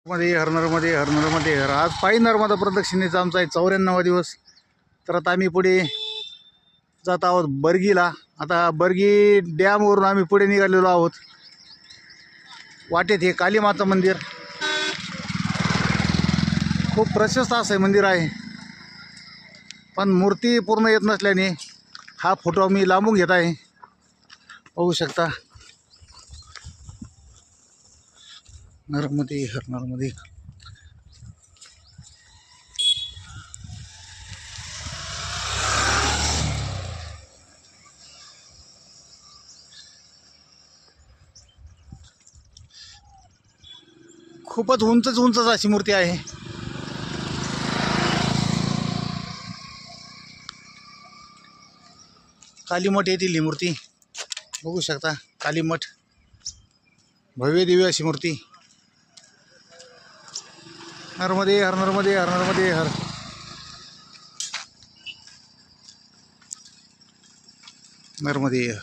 हर हर आज पायी नर्मदा प्रदक्षिणेचा आमचा आहे 94वा दिवस. तर आता आम्ही पुढे जात आहोत बर्गीला. आता बर्गी डॅमवरून आम्ही पुढे निघालेलो आहोत. वाटेत हे कालीमाता मंदिर, खूप प्रशस्त असं मंदिर आहे, पण मूर्ती पूर्ण येत नसल्याने हा फोटो मी लांबून घेत आहे. पाहू शकता. नर्मदे हर नर्मदे. खूपच उंच अशी मूर्ती आहे. कालीमठ येथील ही मूर्ती बघू शकता. कालीमठ भव्य दिव्य अशी मूर्ती. नर्मदे हर नर्मदे हर नर्मदे हर. नर्मदे हर.